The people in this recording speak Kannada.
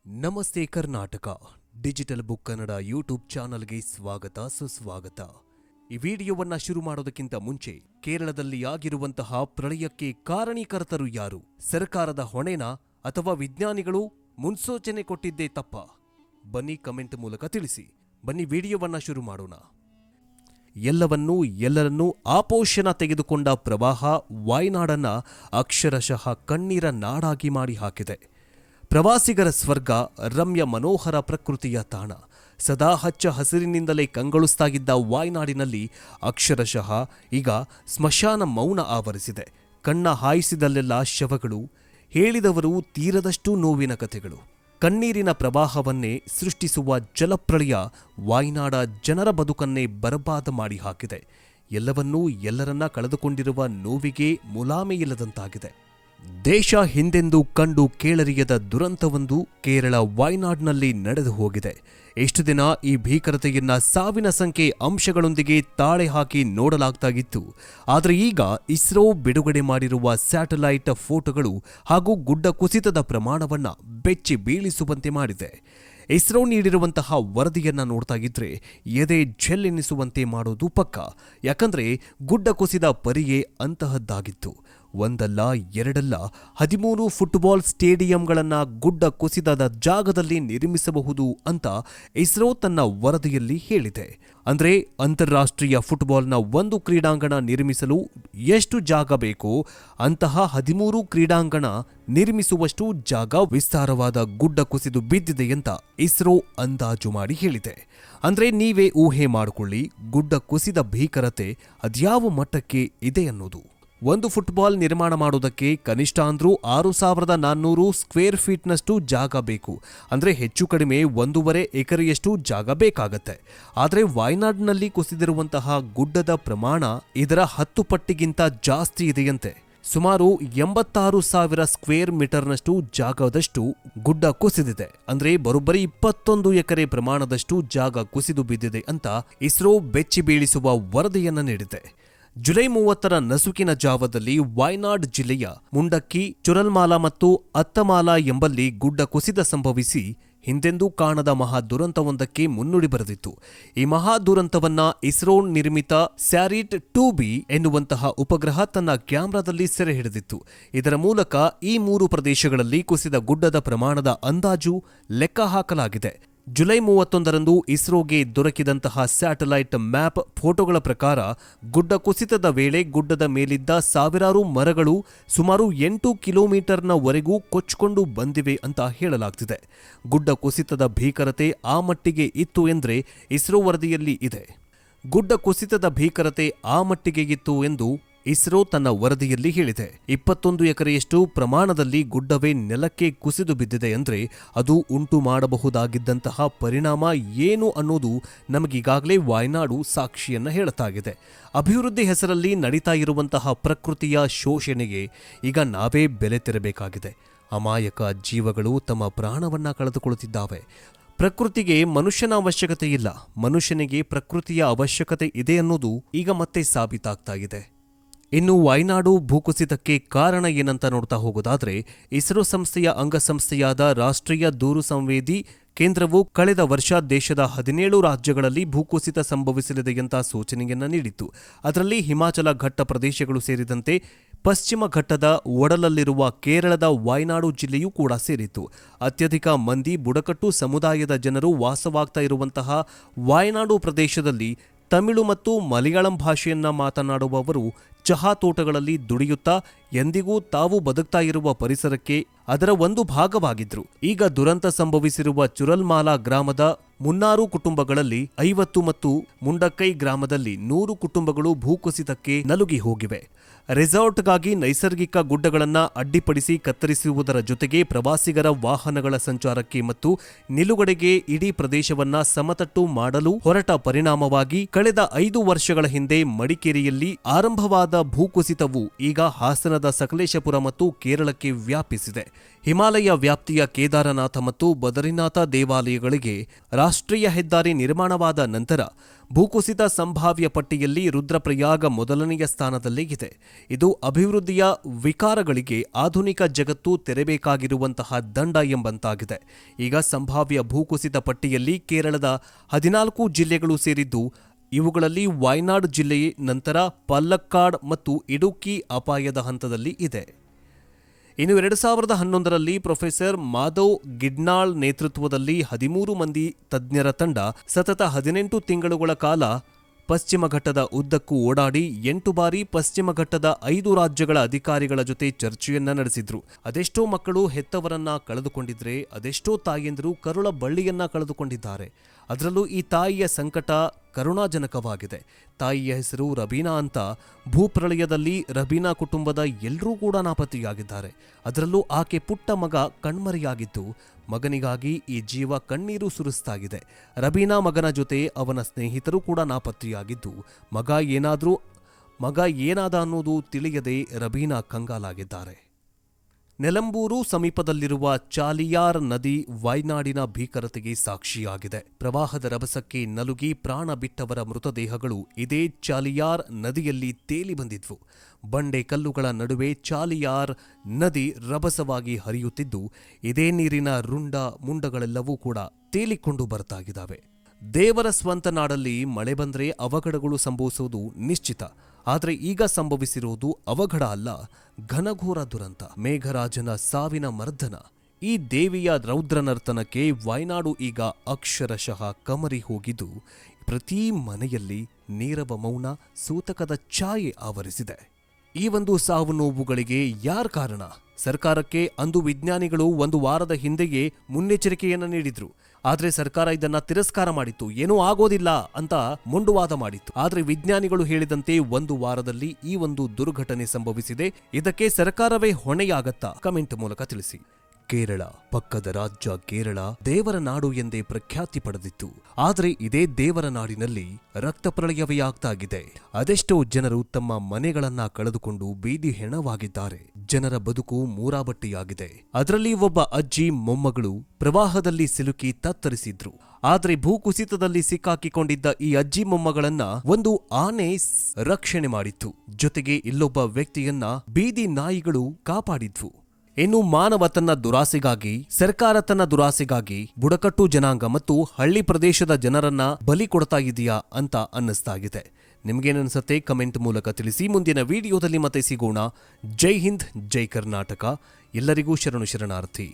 ನಮಸ್ತೆ Karnataka digital book Kannada YouTube ಚಾನಲ್ಗೆ ಸ್ವಾಗತ ಸುಸ್ವಾಗತ. ಈ ವಿಡಿಯೋವನ್ನ ಶುರು ಮಾಡೋದಕ್ಕಿಂತ ಮುಂಚೆ ಕೇರಳದಲ್ಲಿ ಆಗಿರುವಂತಹ ಪ್ರಳಯಕ್ಕೆ ಕಾರಣೀಕರ್ತರು ಯಾರು? ಸರ್ಕಾರದ ಹೊಣೆನಾ ಅಥವಾ ವಿಜ್ಞಾನಿಗಳು ಮುನ್ಸೂಚನೆ ಕೊಟ್ಟಿದ್ದೇ ತಪ್ಪ? ಬನ್ನಿ ಕಮೆಂಟ್ ಮೂಲಕ ತಿಳಿಸಿ. ಬನ್ನಿ ವಿಡಿಯೋವನ್ನ ಶುರು ಮಾಡೋಣ. ಎಲ್ಲರನ್ನೂ ಆಪೋಷಣ ತೆಗೆದುಕೊಂಡ ಪ್ರವಾಹ ವಾಯ್ನಾಡನ್ನ ಅಕ್ಷರಶಃ ಕಣ್ಣೀರ ನಾಡಾಗಿ ಮಾಡಿ ಹಾಕಿದೆ. ಪ್ರವಾಸಿಗರ ಸ್ವರ್ಗ, ರಮ್ಯ ಮನೋಹರ ಪ್ರಕೃತಿಯ ತಾಣ, ಸದಾ ಹಚ್ಚ ಹಸಿರಿನಿಂದಲೇ ಕಂಗೊಳಿಸ್ತಾಗಿದ್ದ ವಾಯ್ನಾಡಿನಲ್ಲಿ ಅಕ್ಷರಶಃ ಈಗ ಸ್ಮಶಾನ ಮೌನ ಆವರಿಸಿದೆ. ಕಣ್ಣ ಹಾಯಿಸಿದಲ್ಲೆಲ್ಲ ಶವಗಳು, ಹೇಳಿದವರು ತೀರದಷ್ಟು ನೋವಿನ ಕಥೆಗಳು. ಕಣ್ಣೀರಿನ ಪ್ರವಾಹವನ್ನೇ ಸೃಷ್ಟಿಸುವ ಜಲಪ್ರಳಯ ವಾಯ್ನಾಡ ಜನರ ಬದುಕನ್ನೇ ಬರಬಾದ ಮಾಡಿ ಹಾಕಿದೆ. ಎಲ್ಲರನ್ನ ಕಳೆದುಕೊಂಡಿರುವ ನೋವಿಗೆ ಮುಲಾಮೆಯಿಲ್ಲದಂತಾಗಿದೆ. ದೇಶ ಹಿಂದೆಂದೂ ಕಂಡು ಕೇಳರಿಯದ ದುರಂತವೊಂದು ಕೇರಳ ವಾಯ್ನಾಡ್ನಲ್ಲಿ ನಡೆದು ಹೋಗಿದೆ. ಎಷ್ಟು ದಿನ ಈ ಭೀಕರತೆಯನ್ನ ಸಾವಿನ ಸಂಖ್ಯೆ ಅಂಶಗಳೊಂದಿಗೆ ತಾಳೆ ಹಾಕಿ ನೋಡಲಾಗ್ತಾಗಿತ್ತು. ಆದರೆ ಈಗ ಇಸ್ರೋ ಬಿಡುಗಡೆ ಮಾಡಿರುವ ಸ್ಯಾಟಲೈಟ್ ಫೋಟೋಗಳು ಹಾಗೂ ಗುಡ್ಡ ಕುಸಿತದ ಪ್ರಮಾಣವನ್ನ ಬೆಚ್ಚಿ ಬೀಳಿಸುವಂತೆ ಮಾಡಿದೆ. ಇಸ್ರೋ ನೀಡಿರುವಂತಹ ವರದಿಯನ್ನ ನೋಡ್ತಾಗಿದ್ರೆ ಎದೆ ಝೆಲ್ಲೆನಿಸುವಂತೆ ಮಾಡೋದು ಪಕ್ಕ. ಯಾಕಂದ್ರೆ ಗುಡ್ಡ ಕುಸಿದ ಪರಿಯೇ ಅಂತಹದ್ದಾಗಿತ್ತು. ಒಂದಲ್ಲ ಎರಡಲ್ಲ 13 ಫುಟ್ಬಾಲ್ ಸ್ಟೇಡಿಯಂಗಳನ್ನ ಗುಡ್ಡ ಕುಸಿದದ ಜಾಗದಲ್ಲಿ ನಿರ್ಮಿಸಬಹುದು ಅಂತ ಇಸ್ರೋ ತನ್ನ ವರದಿಯಲ್ಲಿ ಹೇಳಿದೆ. ಅಂದ್ರೆ ಅಂತಾರಾಷ್ಟ್ರೀಯ ಫುಟ್ಬಾಲ್ನ ಒಂದು ಕ್ರೀಡಾಂಗಣ ನಿರ್ಮಿಸಲು ಎಷ್ಟು ಜಾಗ ಬೇಕೋ ಅಂತಹ 13 ಕ್ರೀಡಾಂಗಣ ನಿರ್ಮಿಸುವಷ್ಟು ಜಾಗ ವಿಸ್ತಾರವಾದ ಗುಡ್ಡ ಕುಸಿದು ಬಿದ್ದಿದೆ ಅಂತ ಇಸ್ರೋ ಅಂದಾಜು ಮಾಡಿ ಹೇಳಿದೆ. ಅಂದ್ರೆ ನೀವೇ ಊಹೆ ಮಾಡಿಕೊಳ್ಳಿ, ಗುಡ್ಡ ಕುಸಿದ ಭೀಕರತೆ ಅದ್ಯಾವ ಮಟ್ಟಕ್ಕೆ ಇದೆ ಅನ್ನೋದು. ಒಂದು ಫುಟ್ಬಾಲ್ ನಿರ್ಮಾಣ ಮಾಡೋದಕ್ಕೆ ಕನಿಷ್ಠ ಅಂದ್ರೂ 6400 ಸ್ಕ್ವೇರ್ ಫೀಟ್ನಷ್ಟು ಜಾಗ ಬೇಕು. ಅಂದ್ರೆ ಹೆಚ್ಚು ಕಡಿಮೆ 1.5 ಎಕರೆಯಷ್ಟು ಜಾಗ ಬೇಕಾಗತ್ತೆ. ಆದರೆ ವಾಯ್ನಾಡ್ನಲ್ಲಿ ಕುಸಿದಿರುವಂತಹ ಗುಡ್ಡದ ಪ್ರಮಾಣ ಇದರ 10 ಪಟ್ಟಿಗಿಂತ ಜಾಸ್ತಿ ಇದೆಯಂತೆ. ಸುಮಾರು 86,000 ಸ್ಕ್ವೇರ್ ಮೀಟರ್ನಷ್ಟು ಜಾಗದಷ್ಟು ಗುಡ್ಡ ಕುಸಿದಿದೆ. ಅಂದ್ರೆ ಬರೋಬ್ಬರಿ 21 ಎಕರೆ ಪ್ರಮಾಣದಷ್ಟು ಜಾಗ ಕುಸಿದು ಬಿದ್ದಿದೆ ಅಂತ ಇಸ್ರೋ ಬೆಚ್ಚಿ ಬೀಳಿಸುವ ವರದಿಯನ್ನ ನೀಡಿದೆ. ಜುಲೈ 30ರ ನಸುಕಿನ ಜಾವದಲ್ಲಿ ವಾಯ್ನಾಡ್ ಜಿಲ್ಲೆಯ ಮುಂಡಕ್ಕಿ, ಚುರಲ್ಮಾಲಾ ಮತ್ತು ಅತ್ತಮಾಲಾ ಎಂಬಲ್ಲಿ ಗುಡ್ಡ ಕುಸಿತ ಸಂಭವಿಸಿ ಹಿಂದೆಂದೂ ಕಾಣದ ಮಹಾ ದುರಂತವೊಂದಕ್ಕೆ ಮುನ್ನುಡಿ ಬರೆದಿತ್ತು. ಈ ಮಹಾ ದುರಂತವನ್ನ ಇಸ್ರೋ ನಿರ್ಮಿತ ಸ್ಯಾರಿಟ್ 2B ಎನ್ನುವಂತಹ ಉಪಗ್ರಹ ತನ್ನ ಕ್ಯಾಮೆರಾದಲ್ಲಿ ಸೆರೆ ಹಿಡಿದಿತ್ತು. ಇದರ ಮೂಲಕ ಈ 3 ಪ್ರದೇಶಗಳಲ್ಲಿ ಕುಸಿದ ಗುಡ್ಡದ ಪ್ರಮಾಣದ ಅಂದಾಜು ಲೆಕ್ಕ ಹಾಕಲಾಗಿದೆ. ಜುಲೈ 31ರಂದು ಇಸ್ರೋಗೆ ದೊರಕಿದಂತಹ ಸ್ಯಾಟಲೈಟ್ ಮ್ಯಾಪ್ ಫೋಟೋಗಳ ಪ್ರಕಾರ ಗುಡ್ಡ ಕುಸಿತದ ವೇಳೆ ಗುಡ್ಡದ ಮೇಲಿದ್ದ ಸಾವಿರಾರು ಮರಗಳು ಸುಮಾರು 8 ಕಿಲೋಮೀಟರ್ನವರೆಗೂ ಕೊಚ್ಚಿಕೊಂಡು ಬಂದಿವೆ ಅಂತ ಹೇಳಲಾಗ್ತಿದೆ. ಗುಡ್ಡ ಕುಸಿತದ ಭೀಕರತೆ ಆ ಮಟ್ಟಿಗೆ ಇತ್ತು ಎಂದ್ರೆ ಇಸ್ರೋ ವರದಿಯಲ್ಲಿ ಇದೆ. ಗುಡ್ಡ ಕುಸಿತದ ಭೀಕರತೆ ಆ ಮಟ್ಟಿಗೆ ಇತ್ತು ಎಂದು ಇಸ್ರೋ ತನ್ನ ವರದಿಯಲ್ಲಿ ಹೇಳಿದೆ. 21 ಎಕರೆಯಷ್ಟು ಪ್ರಮಾಣದಲ್ಲಿ ಗುಡ್ಡವೇ ನೆಲಕ್ಕೆ ಕುಸಿದು ಬಿದ್ದಿದೆ ಅಂದ್ರೆ ಅದು ಉಂಟು ಮಾಡಬಹುದಾಗಿದ್ದಂತಹ ಪರಿಣಾಮ ಏನು ಅನ್ನೋದು ನಮಗೀಗಾಗಲೇ ವಾಯ್ನಾಡು ಸಾಕ್ಷಿಯನ್ನ ಹೇಳುತ್ತಾಗಿದೆ. ಅಭಿವೃದ್ಧಿ ಹೆಸರಲ್ಲಿ ನಡೀತಾ ಇರುವಂತಹ ಪ್ರಕೃತಿಯ ಶೋಷಣೆಗೆ ಈಗ ನಾವೇ ಬೆಲೆ ತೆರಬೇಕಾಗಿದೆ. ಅಮಾಯಕ ಜೀವಗಳು ತಮ್ಮ ಪ್ರಾಣವನ್ನ ಕಳೆದುಕೊಳ್ಳುತ್ತಿದ್ದಾವೆ. ಪ್ರಕೃತಿಗೆ ಮನುಷ್ಯನ ಅವಶ್ಯಕತೆ ಇಲ್ಲ, ಮನುಷ್ಯನಿಗೆ ಪ್ರಕೃತಿಯ ಅವಶ್ಯಕತೆ ಇದೆ ಅನ್ನೋದು ಈಗ ಮತ್ತೆ ಸಾಬೀತಾಗ್ತಾ ಇದೆ. ಇನ್ನು ವಾಯ್ನಾಡು ಭೂಕುಸಿತಕ್ಕೆ ಕಾರಣ ಏನಂತ ನೋಡ್ತಾ ಹೋಗೋದಾದ್ರೆ, ಇಸ್ರೋ ಸಂಸ್ಥೆಯ ಅಂಗಸಂಸ್ಥೆಯಾದ ರಾಷ್ಟ್ರೀಯ ದೂರು ಸಂವೇದಿ ಕೇಂದ್ರವು ಕಳೆದ ವರ್ಷ ದೇಶದ 17 ರಾಜ್ಯಗಳಲ್ಲಿ ಭೂಕುಸಿತ ಸಂಭವಿಸಲಿದೆ ಅಂತ ಸೂಚನೆಯನ್ನ ನೀಡಿತ್ತು. ಅದರಲ್ಲಿ ಹಿಮಾಚಲ ಘಟ್ಟ ಪ್ರದೇಶಗಳು ಸೇರಿದಂತೆ ಪಶ್ಚಿಮ ಘಟ್ಟದ ಒಡಲಲ್ಲಿರುವ ಕೇರಳದ ವಾಯ್ನಾಡು ಜಿಲ್ಲೆಯೂ ಕೂಡ ಸೇರಿತ್ತು. ಅತ್ಯಧಿಕ ಮಂದಿ ಬುಡಕಟ್ಟು ಸಮುದಾಯದ ಜನರು ವಾಸವಾಗ್ತಾ ಇರುವಂತಹ ವಾಯ್ನಾಡು ಪ್ರದೇಶದಲ್ಲಿ ತಮಿಳು ಮತ್ತು ಮಲಯಾಳಂ ಭಾಷೆಯನ್ನ ಮಾತನಾಡುವವರು ಚಹಾ ತೋಟಗಳಲ್ಲಿ ದುಡಿಯುತ್ತಾ ಎಂದಿಗೂ ತಾವು ಬದುಕ್ತಾ ಇರುವ ಪರಿಸರಕ್ಕೆ ಅದರ ಒಂದು ಭಾಗವಾಗಿದ್ರು. ಈಗ ದುರಂತ ಸಂಭವಿಸಿರುವ ಚುರಲ್ಮಾಲಾ ಗ್ರಾಮದ 300 ಕುಟುಂಬಗಳಲ್ಲಿ 50 ಮತ್ತು ಮುಂಡಕ್ಕೈ ಗ್ರಾಮದಲ್ಲಿ 100 ಕುಟುಂಬಗಳು ಭೂಕುಸಿತಕ್ಕೆ ನಲುಗಿ ಹೋಗಿವೆ. ರೆಸಾರ್ಟ್ಗಾಗಿ ನೈಸರ್ಗಿಕ ಗುಡ್ಡಗಳನ್ನು ಅಡ್ಡಿಪಡಿಸಿ ಕತ್ತರಿಸುವುದರ ಜೊತೆಗೆ ಪ್ರವಾಸಿಗರ ವಾಹನಗಳ ಸಂಚಾರಕ್ಕೆ ಮತ್ತು ನಿಲುಗಡೆಗೆ ಇಡೀ ಪ್ರದೇಶವನ್ನ ಸಮತಟ್ಟು ಮಾಡಲು ಹೊರಟ ಪರಿಣಾಮವಾಗಿ ಕಳೆದ 5 ವರ್ಷಗಳ ಹಿಂದೆ ಮಡಿಕೇರಿಯಲ್ಲಿ ಆರಂಭವಾದ ಭೂಕುಸಿತವು ಈಗ ಹಾಸನದ ಸಕಲೇಶಪುರ ಮತ್ತು ಕೇರಳಕ್ಕೆ ವ್ಯಾಪಿಸಿದೆ. ಹಿಮಾಲಯ ವ್ಯಾಪ್ತಿಯ ಕೇದಾರನಾಥ ಮತ್ತು ಬದರಿನಾಥ ದೇವಾಲಯಗಳಿಗೆ ರಾಷ್ಟ್ರೀಯ ಹೆದ್ದಾರಿ ನಿರ್ಮಾಣವಾದ ನಂತರ ಭೂಕುಸಿತ ಸಂಭಾವ್ಯ ಪಟ್ಟಿಯಲ್ಲಿ ರುದ್ರಪ್ರಯಾಗ ಮೊದಲನೆಯ ಸ್ಥಾನದಲ್ಲೇ ಇದೆ. ಇದು ಅಭಿವೃದ್ಧಿಯ ವಿಕಾರಗಳಿಗೆ ಆಧುನಿಕ ಜಗತ್ತು ತೆರಬೇಕಾಗಿರುವಂತಹ ದಂಡ ಎಂಬಂತಾಗಿದೆ. ಈಗ ಸಂಭಾವ್ಯ ಭೂಕುಸಿತ ಪಟ್ಟಿಯಲ್ಲಿ ಕೇರಳದ 14 ಜಿಲ್ಲೆಗಳು ಸೇರಿದ್ದು, ಇವುಗಳಲ್ಲಿ ವಯನಾಡ್ ಜಿಲ್ಲೆ ನಂತರ ಪಲ್ಲಕ್ಕಾಡ್ ಮತ್ತು ಇಡುಕ್ಕಿ ಅಪಾಯದ ಹಂತದಲ್ಲಿ ಇದೆ. ಇನ್ನು 2011ರಲ್ಲಿ ಪ್ರೊಫೆಸರ್ ಮಾಧವ್ ಗಿಡ್ನಾಳ್ ನೇತೃತ್ವದಲ್ಲಿ 13 ಮಂದಿ ತಜ್ಞರ ತಂಡ ಸತತ 18 ತಿಂಗಳುಗಳ ಕಾಲ ಪಶ್ಚಿಮ ಘಟ್ಟದ ಉದ್ದಕ್ಕೂ ಓಡಾಡಿ 8 ಬಾರಿ ಪಶ್ಚಿಮ ಘಟ್ಟದ 5 ರಾಜ್ಯಗಳ ಅಧಿಕಾರಿಗಳ ಜೊತೆ ಚರ್ಚೆಯನ್ನ ನಡೆಸಿದ್ರು. ಅದೆಷ್ಟೋ ಮಕ್ಕಳು ಹೆತ್ತವರನ್ನ ಕಳೆದುಕೊಂಡಿದ್ರೆ, ಅದೆಷ್ಟೋ ತಾಯಂದಿರು ಕರುಳ ಬಳ್ಳಿಯನ್ನ ಕಳೆದುಕೊಂಡಿದ್ದಾರೆ. ಅದರಲ್ಲೂ ಈ ತಾಯಿಯ ಸಂಕಟ ಕರುಣಾಜನಕವಾಗಿದೆ. ತಾಯಿಯ ಹೆಸರು ರಬೀನಾ ಅಂತ. ಭೂಪ್ರಳಯದಲ್ಲಿ ರಬೀನಾ ಕುಟುಂಬದ ಎಲ್ಲರೂ ಕೂಡ ನಾಪತ್ತೆಯಾಗಿದ್ದಾರೆ. ಅದರಲ್ಲೂ ಆಕೆ ಪುಟ್ಟ ಮಗ ಕಣ್ಮರೆಯಾಗಿದ್ದು, ಮಗನಿಗಾಗಿ ಈ ಜೀವ ಕಣ್ಣೀರು ಸುರಿಸ್ತಾಗಿದೆ. ರಬೀನಾ ಮಗನ ಜೊತೆ ಅವನ ಸ್ನೇಹಿತರು ಕೂಡ ನಾಪತ್ತೆಯಾಗಿದ್ದು, ಮಗ ಏನಾದ ಅನ್ನೋದು ತಿಳಿಯದೆ ರಬೀನಾ ಕಂಗಾಲಾಗಿದ್ದಾರೆ. ನೆಲಂಬೂರು ಸಮೀಪದಲ್ಲಿರುವ ಚಾಲಿಯಾರ್ ನದಿ ವಯನಾಡಿನ ಭೀಕರತೆಗೆ ಸಾಕ್ಷಿಯಾಗಿದೆ. ಪ್ರವಾಹದ ರಭಸಕ್ಕೆ ನಲುಗಿ ಪ್ರಾಣ ಬಿಟ್ಟವರ ಮೃತದೇಹಗಳು ಇದೇ ಚಾಲಿಯಾರ್ ನದಿಯಲ್ಲಿ ತೇಲಿ ಬಂದಿದ್ವು. ಬಂಡೆ ಕಲ್ಲುಗಳ ನಡುವೆ ಚಾಲಿಯಾರ್ ನದಿ ರಭಸವಾಗಿ ಹರಿಯುತ್ತಿದ್ದು, ಇದೇ ನೀರಿನ ಮುಂಡಗಳೆಲ್ಲವೂ ಕೂಡ ತೇಲಿಕೊಂಡು ಬರ್ತಾಗಿದ್ದಾವೆ. ದೇವರ ಸ್ವಂತ ನಾಡಲ್ಲಿ ಮಳೆ ಬಂದರೆ ಅವಘಡಗಳು ಸಂಭವಿಸುವುದು ನಿಶ್ಚಿತ. ಆದರೆ ಈಗ ಸಂಭವಿಸಿರುವುದು ಅವಘಡ ಅಲ್ಲ, ಘನಘೋರ ದುರಂತ. ಮೇಘರಾಜನ ಸಾವಿನ ಮರ್ದನ. ಈ ದೇವಿಯ ರೌದ್ರ ನರ್ತನಕ್ಕೆ ವಯನಾಡು ಈಗ ಅಕ್ಷರಶಃ ಕಮರಿ ಹೋಗಿದ್ದು, ಪ್ರತಿ ಮನೆಯಲ್ಲಿ ನೀರವ ಮೌನ, ಸೂತಕದ ಛಾಯೆ ಆವರಿಸಿದೆ. ಈ ಒಂದು ಸಾವು ನೋವುಗಳಿಗೆ ಯಾರ ಕಾರಣ? ಸರ್ಕಾರಕ್ಕೆ ಅಂದು ವಿಜ್ಞಾನಿಗಳು 1 ವಾರದ ಹಿಂದೆಯೇ ಮುನ್ನೆಚ್ಚರಿಕೆಯನ್ನು ನೀಡಿದ್ರು. ಆದರೆ ಸರ್ಕಾರ ಇದನ್ನ ತಿರಸ್ಕಾರ ಮಾಡಿತ್ತು. ಏನೂ ಆಗೋದಿಲ್ಲ ಅಂತ ಮೊಂಡುವಾದ ಮಾಡಿತ್ತು. ಆದರೆ ವಿಜ್ಞಾನಿಗಳು ಹೇಳಿದಂತೆ 1 ವಾರದಲ್ಲಿ ಈ ಒಂದು ದುರ್ಘಟನೆ ಸಂಭವಿಸಿದೆ. ಇದಕ್ಕೆ ಸರ್ಕಾರವೇ ಹೊಣೆಯಾಗತ್ತಾ? ಕಮೆಂಟ್ ಮೂಲಕ ತಿಳಿಸಿ. ಕೇರಳ, ಪಕ್ಕದ ರಾಜ್ಯ ಕೇರಳ ದೇವರ ನಾಡು ಎಂದೇ ಪ್ರಖ್ಯಾತಿ ಪಡೆದಿತ್ತು. ಆದರೆ ಇದೇ ದೇವರ ನಾಡಿನಲ್ಲಿ ರಕ್ತ ಪ್ರಳಯವೇ ಆಗ್ತಾಗಿದೆ. ಅದೆಷ್ಟೋ ಜನರು ತಮ್ಮ ಮನೆಗಳನ್ನ ಕಳೆದುಕೊಂಡು ಬೀದಿ ಹೆಣವಾಗಿದ್ದಾರೆ. ಜನರ ಬದುಕು ಮೂರಾಬಟ್ಟಿಯಾಗಿದೆ. ಅದರಲ್ಲಿ ಒಬ್ಬ ಅಜ್ಜಿ ಮೊಮ್ಮಗಳು ಪ್ರವಾಹದಲ್ಲಿ ಸಿಲುಕಿ ತತ್ತರಿಸಿದ್ರು. ಆದರೆ ಭೂಕುಸಿತದಲ್ಲಿ ಸಿಕ್ಕಾಕಿಕೊಂಡಿದ್ದ ಈ ಅಜ್ಜಿ ಮೊಮ್ಮಗಳನ್ನ ಒಂದು ಆನೆ ರಕ್ಷಣೆ ಮಾಡಿತ್ತು. ಜೊತೆಗೆ ಇಲ್ಲೊಬ್ಬ ವ್ಯಕ್ತಿಯನ್ನ ಬೀದಿ ನಾಯಿಗಳು ಕಾಪಾಡಿದ್ವು. ಇನ್ನು ಮಾನವ ತನ್ನ ದುರಾಸೆಗಾಗಿ, ಸರ್ಕಾರ ತನ್ನ ದುರಾಸೆಗಾಗಿ ಬುಡಕಟ್ಟು ಜನಾಂಗ ಮತ್ತು ಹಳ್ಳಿ ಪ್ರದೇಶದ ಜನರನ್ನ ಬಲಿ ಕೊಡ್ತಾ ಇದೆಯಾ ಅಂತ ಅನ್ನಿಸ್ತಾಗಿದೆ. ನಿಮ್ಗೇನನ್ಸುತ್ತೆ? ಕಮೆಂಟ್ ಮೂಲಕ ತಿಳಿಸಿ. ಮುಂದಿನ ವಿಡಿಯೋದಲ್ಲಿ ಮತ್ತೆ ಸಿಗೋಣ. ಜೈ ಹಿಂದ್, ಜೈ ಕರ್ನಾಟಕ. ಎಲ್ಲರಿಗೂ ಶರಣು ಶರಣಾರ್ಥಿ.